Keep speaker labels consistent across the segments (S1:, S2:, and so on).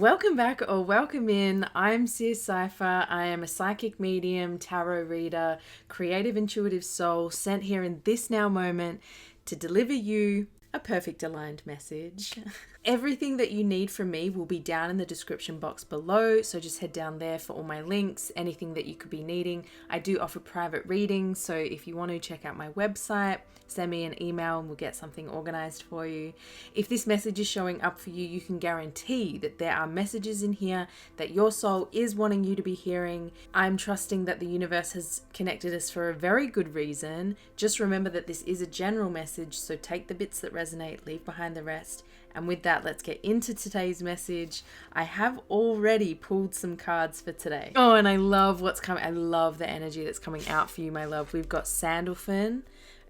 S1: Welcome back or welcome in. I'm Sis Cypher. I am a psychic medium, tarot reader, creative intuitive soul sent here in this now moment to deliver you a perfect aligned message. Everything that you need from me will be down in the description box below, so just head down there for all my links, anything that you could be needing. I do offer private readings, so if you want to check out my website, send me an email and we'll get something organized for you. If this message is showing up for you, you can guarantee that there are messages in here that your soul is wanting you to be hearing. I'm trusting that the universe has connected us for a very good reason. Just remember that this is a general message, so take the bits that resonate, leave behind the rest. And with that, let's get into today's message. I have already pulled some cards for today. Oh, and I love what's coming. I love the energy that's coming out for you, my love. We've got Sandalphon.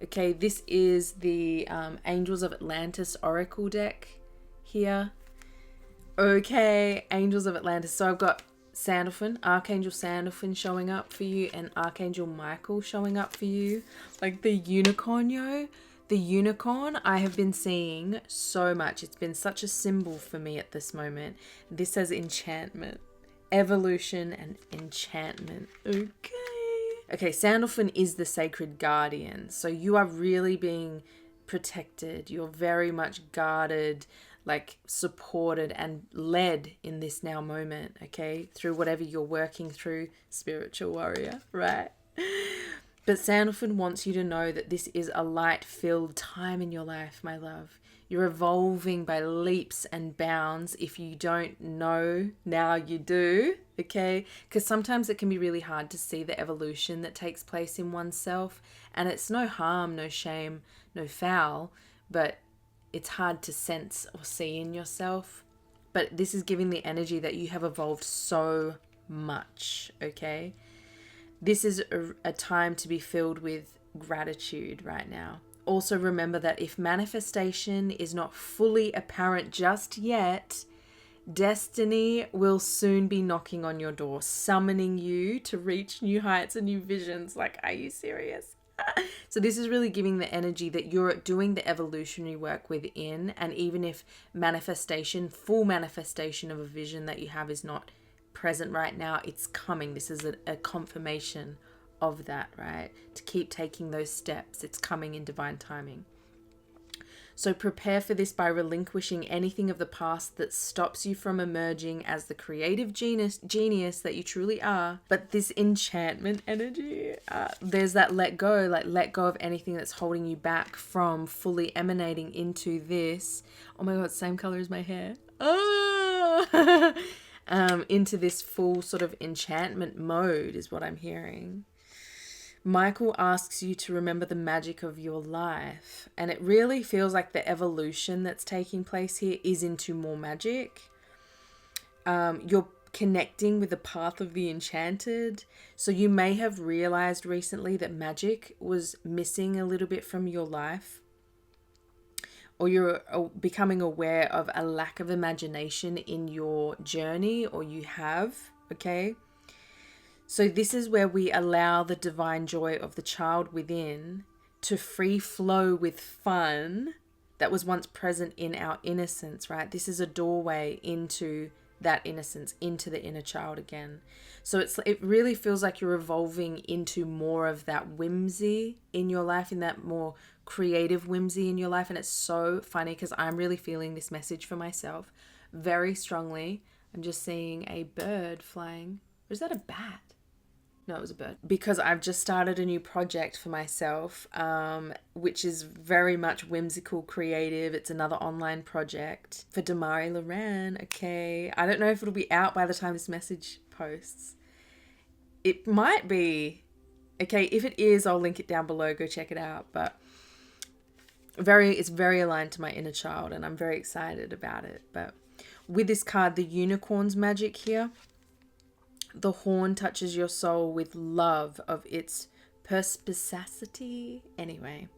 S1: Okay, this is the Angels of Atlantis Oracle deck here. Okay, Angels of Atlantis. So I've got Sandalphon, Archangel Sandalphon showing up for you, and Archangel Michael showing up for you. Like the unicorn, yo. The unicorn I have been seeing so much. It's been such a symbol for me at this moment. This says enchantment, evolution, and enchantment. Okay, Sandalphon is the sacred guardian. So you are really being protected. You're very much guarded, like supported and led in this now moment, okay? Through whatever you're working through, spiritual warrior, right? But Sandalphon wants you to know that this is a light-filled time in your life, my love. You're evolving by leaps and bounds. If you don't know, now you do, okay? Because sometimes it can be really hard to see the evolution that takes place in oneself. And it's no harm, no shame, no foul, but it's hard to sense or see in yourself. But this is giving the energy that you have evolved so much, okay? This is a time to be filled with gratitude right now. Also remember that if manifestation is not fully apparent just yet, destiny will soon be knocking on your door, summoning you to reach new heights and new visions. Like, are you serious? So this is really giving the energy that you're doing the evolutionary work within, and even if full manifestation of a vision that you have is not present right now, it's coming. This is a confirmation of that, right? To keep taking those steps. It's coming in divine timing. So prepare for this by relinquishing anything of the past that stops you from emerging as the creative genius that you truly are. But this enchantment energy, there's that let go of anything that's holding you back from fully emanating into this. Oh my God, same color as my hair. Oh! Into this full sort of enchantment mode is what I'm hearing. Michael asks you to remember the magic of your life. And it really feels like the evolution that's taking place here is into more magic. You're connecting with the path of the enchanted. So you may have realized recently that magic was missing a little bit from your life. Or you're becoming aware of a lack of imagination in your journey, or you have, okay? So this is where we allow the divine joy of the child within to free flow with fun that was once present in our innocence, right? This is a doorway into that innocence, into the inner child again. So it really feels like you're evolving into more of that whimsy in your life, in that more creative whimsy in your life. And it's so funny because I'm really feeling this message for myself very strongly. I'm just seeing a bird flying. Or is that a bat? No, it was a bird. Because I've just started a new project for myself, which is very much whimsical, creative. It's another online project for Damari Loran. Okay. I don't know if it'll be out by the time this message posts. It might be. Okay, if it is, I'll link it down below. Go check it out. But it's very aligned to my inner child, and I'm very excited about it. But with this card, the unicorn's magic here, the horn touches your soul with love of its perspicacity. Anyway,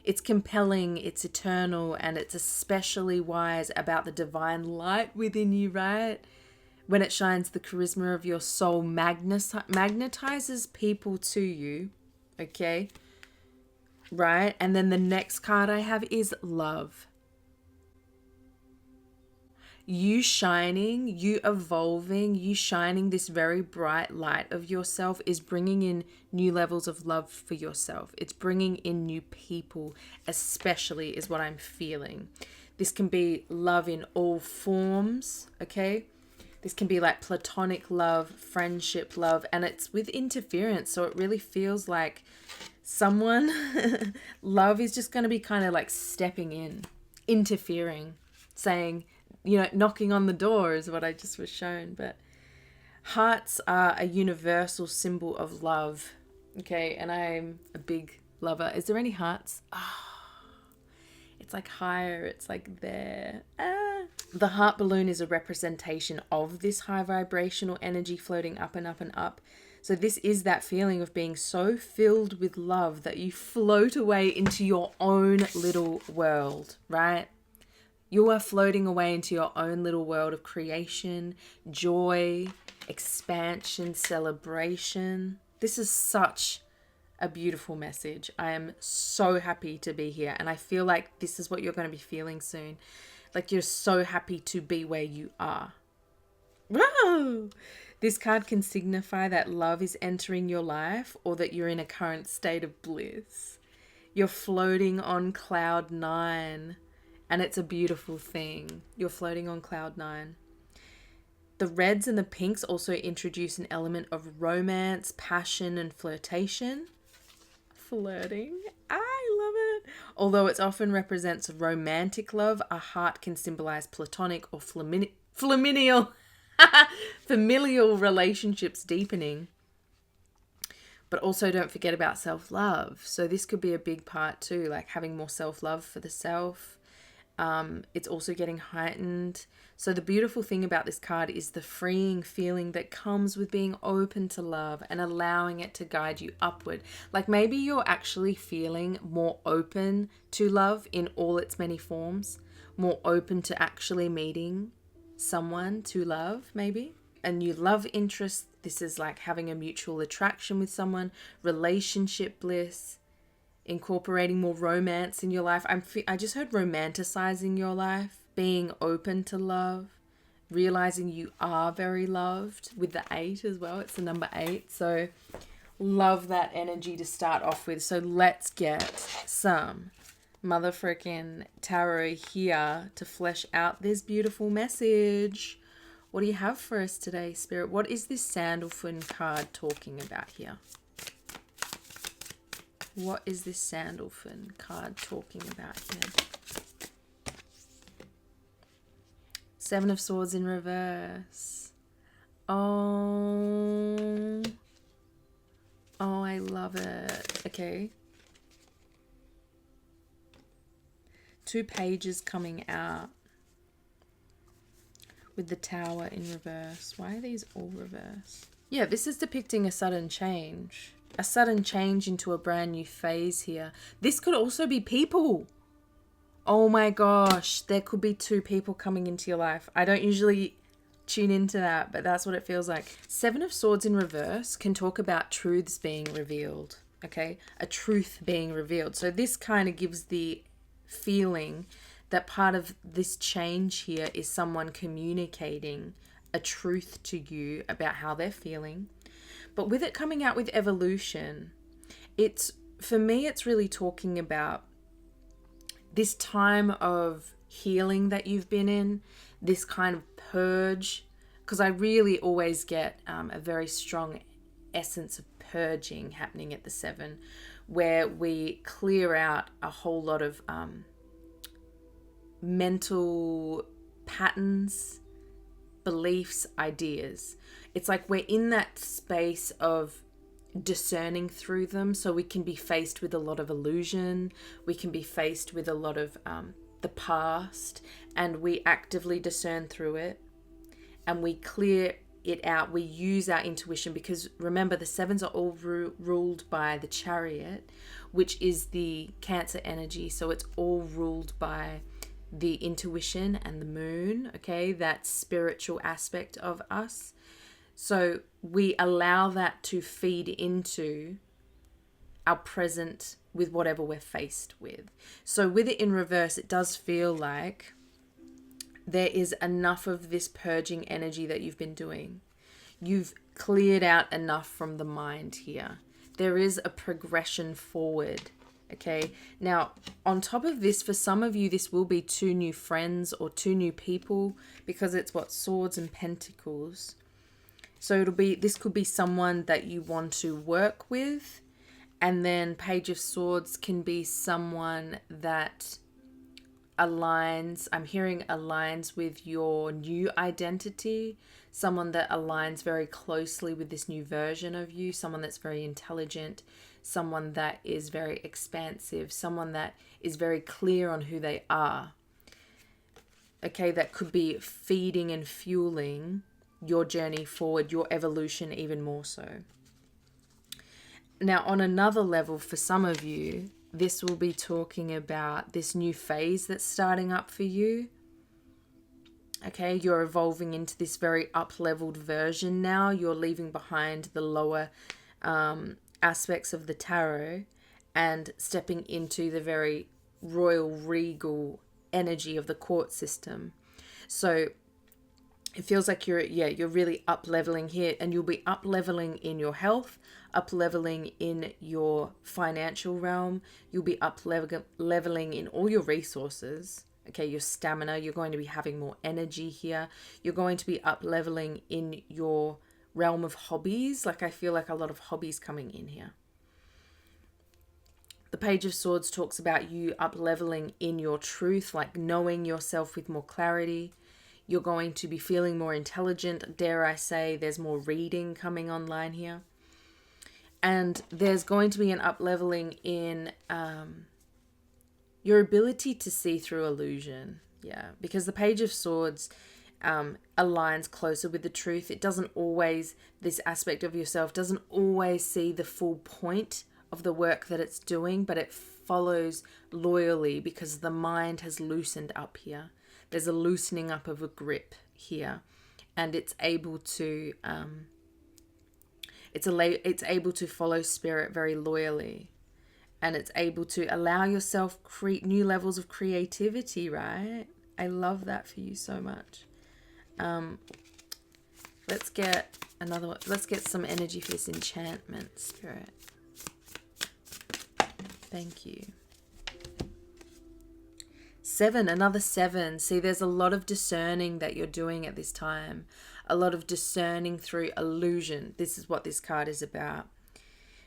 S1: it's compelling, it's eternal, and it's especially wise about the divine light within you, right? When it shines, the charisma of your soul magnetizes people to you, okay? Right? And then the next card I have is love. You shining, you evolving, you shining this very bright light of yourself is bringing in new levels of love for yourself. It's bringing in new people, especially, is what I'm feeling. This can be love in all forms, okay? This can be like platonic love, friendship love, and it's with interference. So it really feels like someone, love is just going to be kind of like stepping in, interfering, saying, knocking on the door is what I just was shown. But hearts are a universal symbol of love. Okay, and I'm a big lover. Is there any hearts? It's like higher, it's like there. The heart balloon is a representation of this high vibrational energy floating up and up and up. So this is that feeling of being so filled with love that you float away into your own little world, right? You are floating away into your own little world of creation, joy, expansion, celebration. This is such a beautiful message. I am so happy to be here, and I feel like this is what you're going to be feeling soon. Like you're so happy to be where you are. Whoa! This card can signify that love is entering your life or that you're in a current state of bliss. You're floating on cloud 9, and it's a beautiful thing. You're floating on cloud 9. The reds and the pinks also introduce an element of romance, passion, and flirtation. Flirting. I love it. Although it often represents romantic love, a heart can symbolize platonic or familial relationships deepening. But also don't forget about self-love. So this could be a big part too, like having more self-love for the self. It's also getting heightened. So the beautiful thing about this card is the freeing feeling that comes with being open to love and allowing it to guide you upward. Like maybe you're actually feeling more open to love in all its many forms, more open to actually meeting someone to love, maybe. A new love interest. This is like having a mutual attraction with someone, relationship bliss, incorporating more romance in your life. I just heard romanticizing your life, being open to love, realizing you are very loved with the 8 as well. It's the number 8. So love that energy to start off with. So let's get some mother frickin' tarot here to flesh out this beautiful message. What do you have for us today, Spirit? What is this Sandalphon card talking about here? What is this Sandalphon card talking about here? 7 of Swords in reverse. Oh, I love it. Okay. 2 pages coming out with the Tower in reverse. Why are these all reverse? Yeah, this is depicting a sudden change. A sudden change into a brand new phase here. This could also be people. Oh my gosh, there could be 2 people coming into your life. I don't usually tune into that, but that's what it feels like. 7 of Swords in reverse can talk about truths being revealed, okay? A truth being revealed. So this kind of gives the feeling that part of this change here is someone communicating a truth to you about how they're feeling. But with it coming out with evolution, for me, it's really talking about this time of healing that you've been in, this kind of purge, because I really always get a very strong essence of purging happening at the 7, where we clear out a whole lot of mental patterns, beliefs, ideas. It's like we're in that space of discerning through them, so we can be faced with a lot of illusion, we can be faced with a lot of the past, and we actively discern through it and we clear it out. We use our intuition, because remember, the 7s are all ruled by the Chariot, which is the Cancer energy, so it's all ruled by the intuition and the moon, okay, that spiritual aspect of us. So we allow that to feed into our present with whatever we're faced with. So with it in reverse, it does feel like there is enough of this purging energy that you've been doing. You've cleared out enough from the mind here. There is a progression forward. Okay, now on top of this, for some of you, this will be 2 new friends or 2 new people, because it's what, Swords and Pentacles. So this could be someone that you want to work with, and then Page of Swords can be someone that aligns, I'm hearing aligns with your new identity, someone that aligns very closely with this new version of you, someone that's very intelligent, someone that is very expansive, someone that is very clear on who they are. Okay, that could be feeding and fueling your journey forward, your evolution even more so. Now, on another level, for some of you, this will be talking about this new phase that's starting up for you. Okay, you're evolving into this very up-leveled version now. You're leaving behind the lower aspects of the tarot and stepping into the very royal, regal energy of the court system. So it feels like you're really up-leveling here, and you'll be up-leveling in your health, up-leveling in your financial realm. You'll be up-leveling in all your resources. Okay, your stamina. You're going to be having more energy here. You're going to be up-leveling in your realm of hobbies. Like, I feel like a lot of hobbies coming in here. The Page of Swords talks about you up-leveling in your truth, like knowing yourself with more clarity. You're going to be feeling more intelligent. Dare I say, there's more reading coming online here. And there's going to be an up-leveling in your ability to see through illusion. Yeah, because the Page of Swords aligns closer with the truth. It doesn't always, this aspect of yourself doesn't always see the full point of the work that it's doing, but it follows loyally because the mind has loosened up here. There's a loosening up of a grip here, and it's able to it's able to follow spirit very loyally, and it's able to allow yourself create new levels of creativity, right? I love that for you so much. Let's get another one. Let's get some energy for this enchantment, spirit. Thank you. 7, another 7. See, there's a lot of discerning that you're doing at this time. A lot of discerning through illusion. This is what this card is about.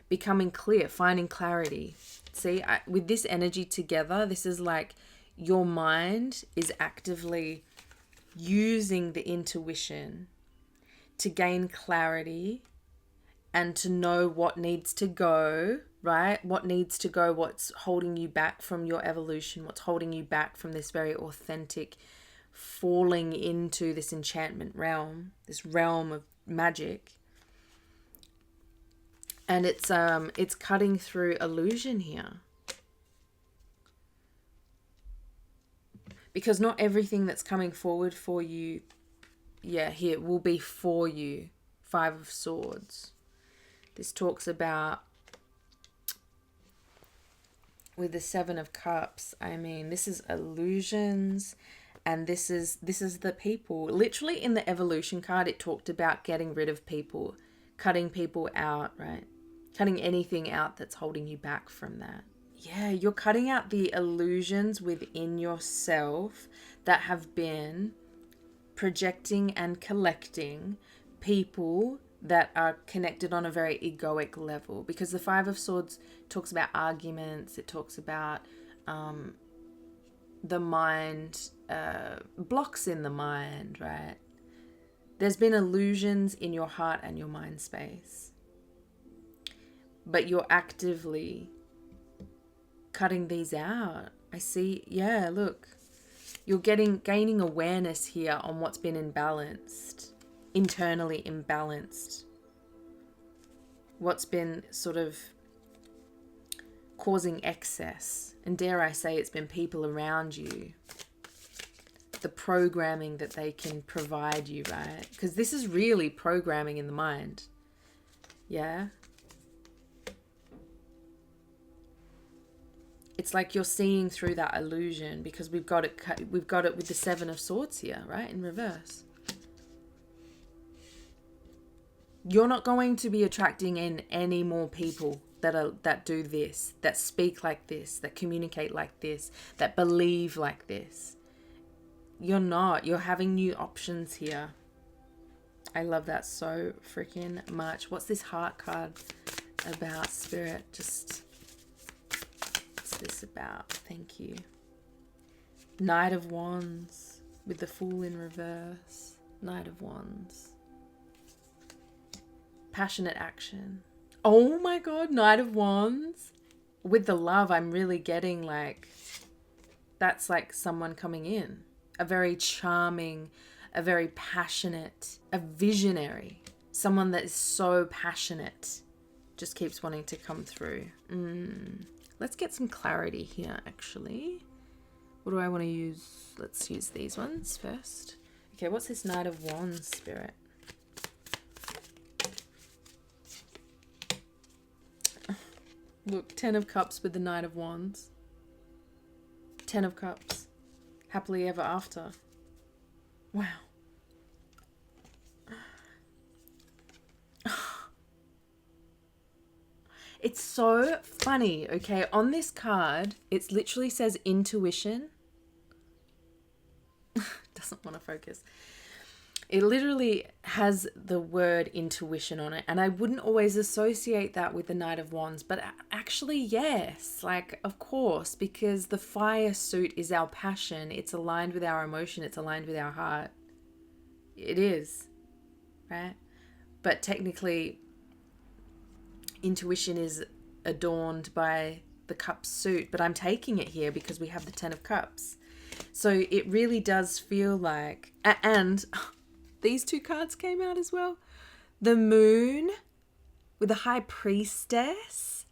S1: Becoming clear, finding clarity. See, with this energy together, this is like your mind is actively using the intuition to gain clarity and to know what needs to go, right? What needs to go, what's holding you back from your evolution, what's holding you back from this very authentic falling into this enchantment realm, this realm of magic. And it's cutting through illusion here. Because not everything that's coming forward for you, here will be for you. 5 of Swords. This talks about, with the 7 of Cups, I mean, this is illusions, and this is the people. Literally in the evolution card, it talked about getting rid of people, cutting people out, right? Cutting anything out that's holding you back from that. Yeah, you're cutting out the illusions within yourself that have been projecting and collecting people that are connected on a very egoic level, because the 5 of Swords talks about arguments. It talks about the mind, blocks in the mind, right? There's been illusions in your heart and your mind space, but you're actively cutting these out. I see, yeah, look, you're gaining awareness here on what's been imbalanced, internally imbalanced, what's been sort of causing excess. And dare I say, it's been people around you, the programming that they can provide you, right? Because this is really programming in the mind. Yeah. It's like you're seeing through that illusion because we've got it with the Seven of Swords here, right? In reverse. You're not going to be attracting in any more people that do this, that speak like this, that communicate like this, that believe like this. You're not. You're having new options here. I love that so freaking much. What's this heart card about, Spirit? What's this about? Thank you. Knight of Wands with the Fool in reverse. Knight of Wands. Passionate action. Oh my God, Knight of Wands. With the love, I'm really getting like, that's like someone coming in. A very charming, a very passionate, a visionary. Someone that is so passionate. Just keeps wanting to come through. Let's get some clarity here, actually. What do I want to use? Let's use these ones first. Okay, what's this Knight of Wands, Spirit? Look, 10 of Cups with the Knight of Wands. 10 of Cups. Happily ever after. Wow. It's so funny, okay? On this card, it literally says intuition. Doesn't want to focus. It literally has the word intuition on it. And I wouldn't always associate that with the Knight of Wands. But actually, yes. Like, of course. Because the fire suit is our passion. It's aligned with our emotion. It's aligned with our heart. It is. Right? But technically, intuition is adorned by the cup suit. But I'm taking it here because we have the 10 of Cups. So it really does feel like... And... These two cards came out as well. The Moon with the High Priestess.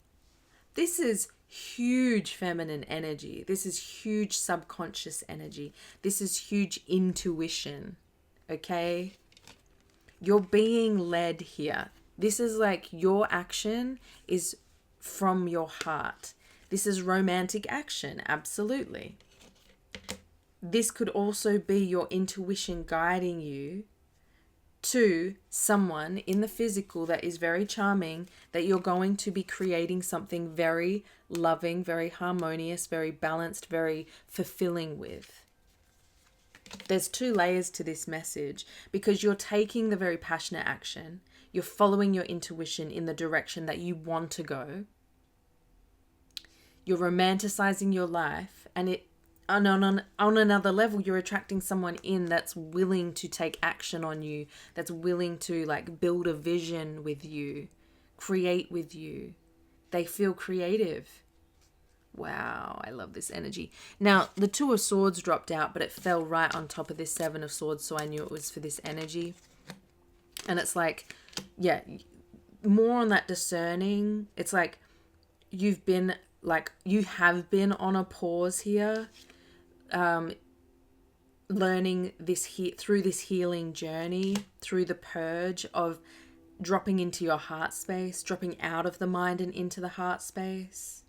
S1: This is huge feminine energy. This is huge subconscious energy. This is huge intuition. Okay? You're being led here. This is like your action is from your heart. This is romantic action. Absolutely. This could also be your intuition guiding you to someone in the physical that is very charming, that you're going to be creating something very loving, very harmonious, very balanced, very fulfilling with. There's two layers to this message because you're taking the very passionate action. You're following your intuition in the direction that you want to go. You're romanticizing your life, and on another level, you're attracting someone in that's willing to take action on you, that's willing to like build a vision with you, create with you. They feel creative. Wow, I love this energy. Now, the Two of Swords dropped out, but it fell right on top of this Seven of Swords, so I knew it was for this energy. And it's like, yeah, more on that discerning. It's like you have been on a pause here. Learning through this healing journey, through the purge of dropping into your heart space, dropping out of the mind and into the heart space.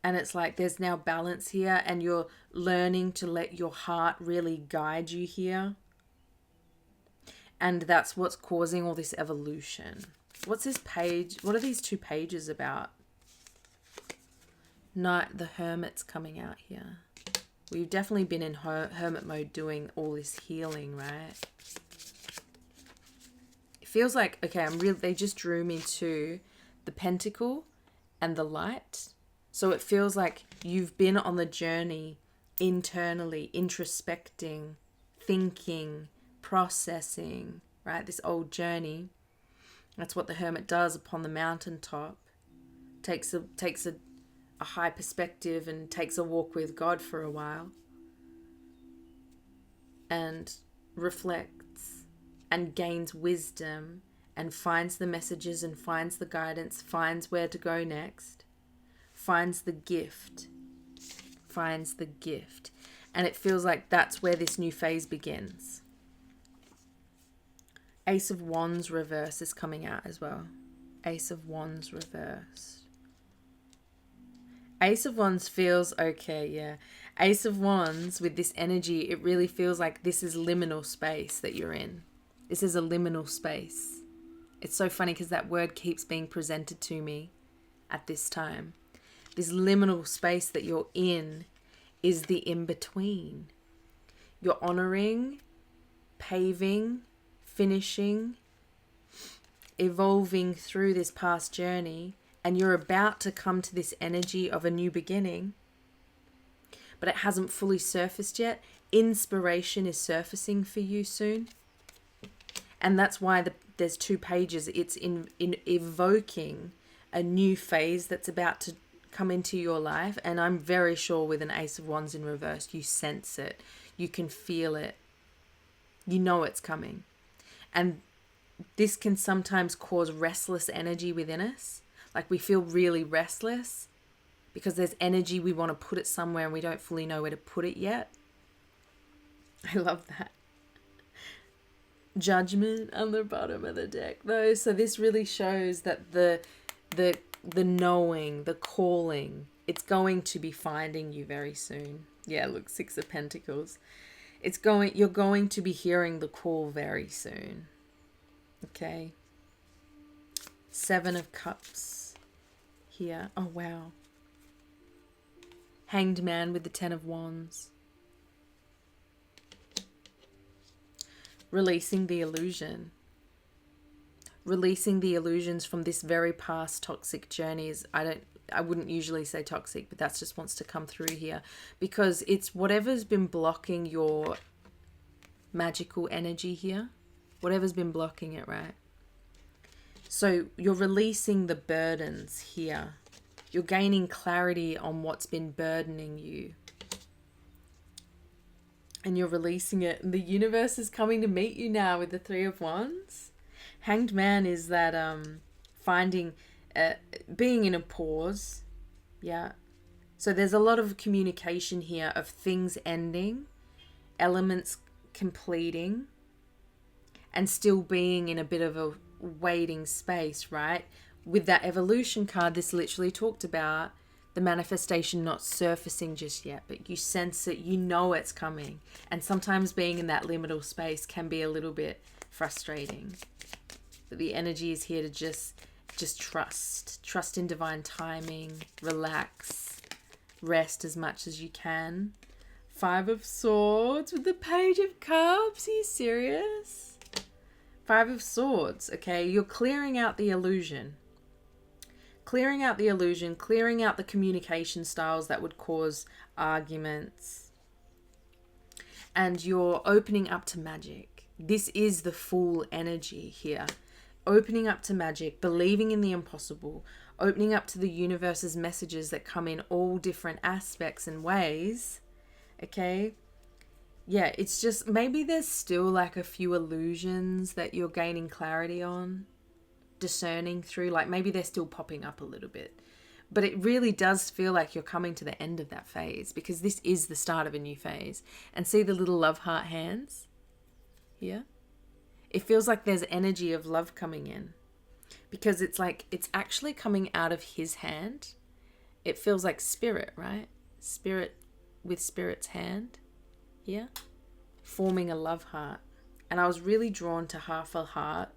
S1: And it's like there's now balance here, and you're learning to let your heart really guide you here. And that's what's causing all this evolution. What's this page? What are these two pages about? The Hermit's coming out here. We've definitely been in hermit mode doing all this healing, right? It feels like, okay, they just drew me to the Pentacle and the Light. So it feels like you've been on the journey internally, introspecting, thinking, processing, right? This old journey. That's what the Hermit does upon the mountaintop. Takes a high perspective and takes a walk with God for a while and reflects and gains wisdom and finds the messages and finds the guidance, finds where to go next, finds the gift. And it feels like that's where this new phase begins. Ace of Wands reverse is coming out as well. Ace of Wands reverse. Ace of Wands feels okay, yeah. Ace of Wands, with this energy, it really feels like this is liminal space that you're in. This is a liminal space. It's so funny because that word keeps being presented to me at this time. This liminal space that you're in is the in-between. You're honoring, paving, finishing, evolving through this past journey, and you're about to come to this energy of a new beginning, but it hasn't fully surfaced yet. Inspiration is surfacing for you soon. And that's why there's 2 pages. It's in evoking a new phase that's about to come into your life. And I'm very sure with an Ace of Wands in reverse, you sense it. You can feel it. You know it's coming. And this can sometimes cause restless energy within us. Like we feel really restless because there's energy, we want to put it somewhere and we don't fully know where to put it yet. I love that. Judgment on the bottom of the deck though. So this really shows that the knowing, the calling, it's going to be finding you very soon. Yeah, look, 6 of Pentacles. You're going to be hearing the call very soon. Okay. 7 of Cups here. Oh, wow. Hanged Man with the 10 of Wands. Releasing the illusion. Releasing the illusions from this very past toxic journeys. I wouldn't usually say toxic, but that just wants to come through here because it's whatever's been blocking your magical energy here. Whatever's been blocking it, right? So you're releasing the burdens here. You're gaining clarity on what's been burdening you. And you're releasing it. And the universe is coming to meet you now with the 3 of Wands. Hanged Man is that finding, being in a pause. Yeah. So there's a lot of communication here of things ending, elements completing, and still being in a bit of a waiting space, right? With that evolution card, this literally talked about the manifestation not surfacing just yet, but you sense it, you know it's coming. And sometimes being in that liminal space can be a little bit frustrating. But the energy is here to just trust in divine timing, relax, rest as much as you can. 5 of Swords with the Page of Cups. Are you serious? 5 of Swords, okay? You're clearing out the illusion. Clearing out the illusion, clearing out the communication styles that would cause arguments. And you're opening up to magic. This is the Fool energy here. Opening up to magic, believing in the impossible, opening up to the universe's messages that come in all different aspects and ways. Okay? Yeah, it's just maybe there's still like a few illusions that you're gaining clarity on, discerning through, like maybe they're still popping up a little bit, but it really does feel like you're coming to the end of that phase because this is the start of a new phase. And see the little love heart hands here? It feels like there's energy of love coming in because it's like it's actually coming out of his hand. It feels like spirit, right? Spirit with spirit's hand here, forming a love heart. And I was really drawn to half a heart,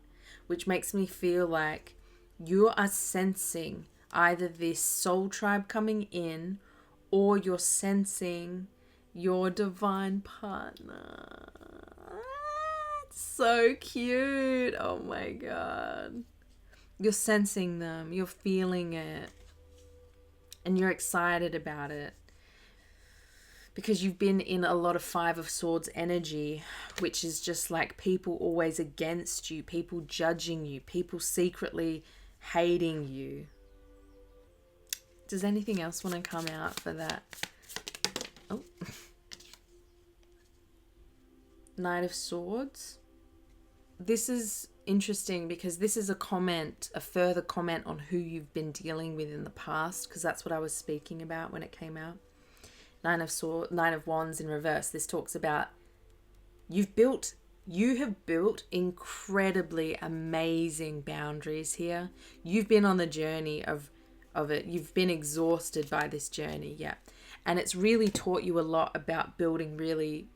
S1: which makes me feel like you are sensing either this soul tribe coming in or you're sensing your divine partner. It's so cute. Oh my God. You're sensing them. You're feeling it. And you're excited about it. Because you've been in a lot of 5 of Swords energy, which is just like people always against you, people judging you, people secretly hating you. Does anything else want to come out for that? Oh. Knight of Swords. This is interesting because this is a comment, a further comment on who you've been dealing with in the past, because that's what I was speaking about when it came out. Nine of Wands in reverse. This talks about you have built incredibly amazing boundaries here. You've been on the journey of of it. You've been exhausted by this journey, yeah. And it's really taught you a lot about building really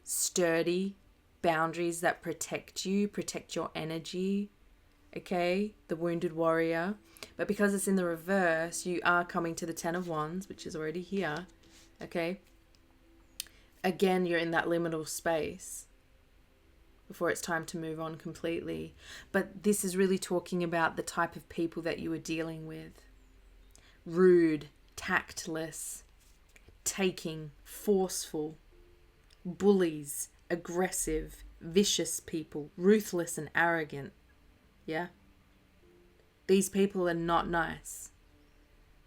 S1: sturdy boundaries that protect you, protect your energy, okay? The wounded warrior. But because it's in the reverse, you are coming to the Ten of Wands, which is already here, okay? Again, you're in that liminal space before it's time to move on completely. But this is really talking about the type of people that you were dealing with. Rude, tactless, taking, forceful, bullies, aggressive, vicious people, ruthless and arrogant. Yeah? These people are not nice.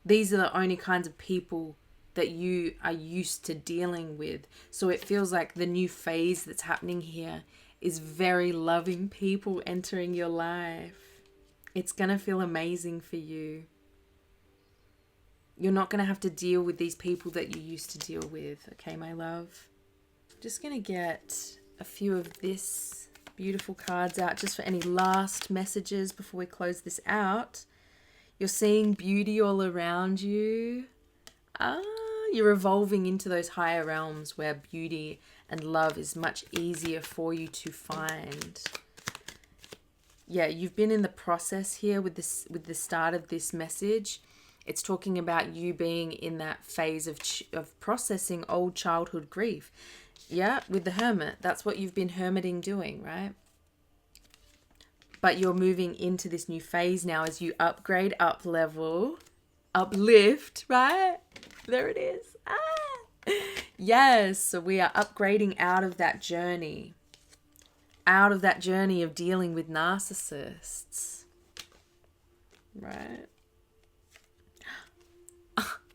S1: These are the only kinds of people that you are used to dealing with. So it feels like the new phase that's happening here is very loving people entering your life. It's going to feel amazing for you. You're not going to have to deal with these people that you used to deal with. Okay, my love? Just going to get a few of this beautiful cards out just for any last messages before we close this out. You're seeing beauty all around you. You're evolving into those higher realms where beauty and love is much easier for you to find. Yeah, you've been in the process here with this, with the start of this message. It's talking about you being in that phase of processing old childhood grief. Yeah, with the Hermit. That's what you've been hermiting doing, right? But you're moving into this new phase now as you upgrade, up level, uplift, right? There it is. Yes, so we are upgrading out of that journey. Out of that journey of dealing with narcissists. Right?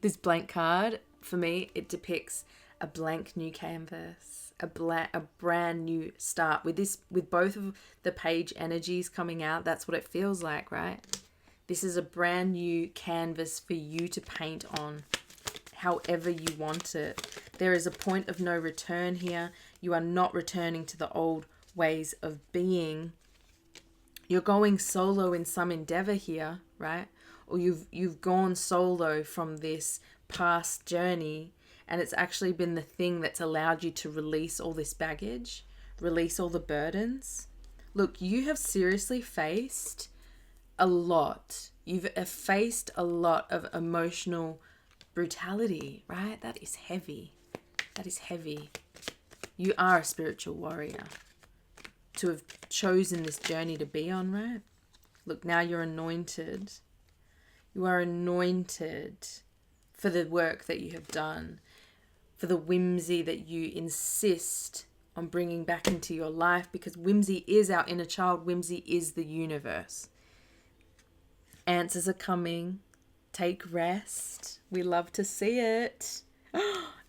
S1: This blank card, for me, it depicts a blank new canvas, a brand new start. With both of the page energies coming out, that's what it feels like, right? This is a brand new canvas for you to paint on, however you want it. There is a point of no return here. You are not returning to the old ways of being. You're going solo in some endeavor here, right? Or you've gone solo from this past journey, and it's actually been the thing that's allowed you to release all this baggage, release all the burdens. Look, you have seriously faced a lot. You've faced a lot of emotional brutality, right? That is heavy. That is heavy. You are a spiritual warrior to have chosen this journey to be on, right? Look, now you're anointed. You are anointed for the work that you have done, for the whimsy that you insist on bringing back into your life, because whimsy is our inner child. Whimsy is the universe. Answers are coming. Take rest. We love to see it.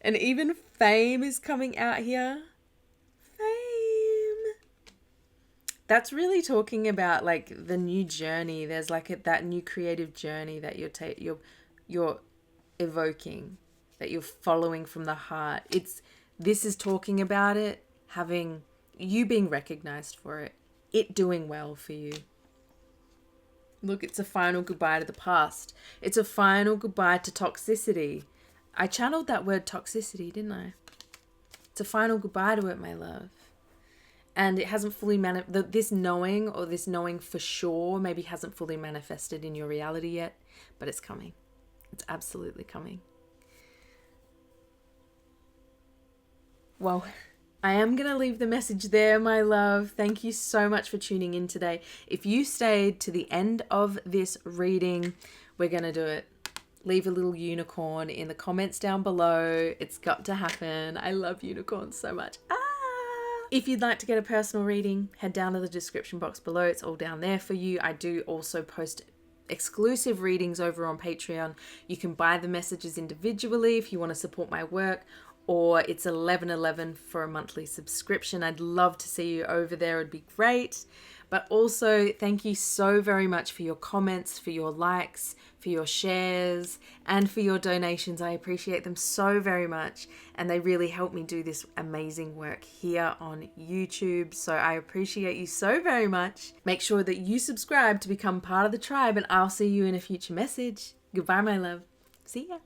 S1: And even fame is coming out here. Fame. That's really talking about like the new journey. There's like that new creative journey that you're evoking, that you're following from the heart. This is talking about it, having you being recognized for it doing well for you. Look, it's a final goodbye to the past. It's a final goodbye to toxicity. I channeled that word toxicity, didn't I? It's a final goodbye to it, my love. And it hasn't fully this knowing for sure maybe hasn't fully manifested in your reality yet, but it's coming. It's absolutely coming. Well, I am going to leave the message there, my love. Thank you so much for tuning in today. If you stayed to the end of this reading, we're going to do it. Leave a little unicorn in the comments down below. It's got to happen. I love unicorns so much. If you'd like to get a personal reading, head down to the description box below. It's all down there for you. I do also post exclusive readings over on Patreon. You can buy the messages individually if you want to support my work, or it's $11.11 for a monthly subscription. I'd love to see you over there. It'd be great. But also, thank you so very much for your comments, for your likes, for your shares, and for your donations. I appreciate them so very much, and they really help me do this amazing work here on YouTube. So I appreciate you so very much. Make sure that you subscribe to become part of the tribe, and I'll see you in a future message. Goodbye, my love. See ya.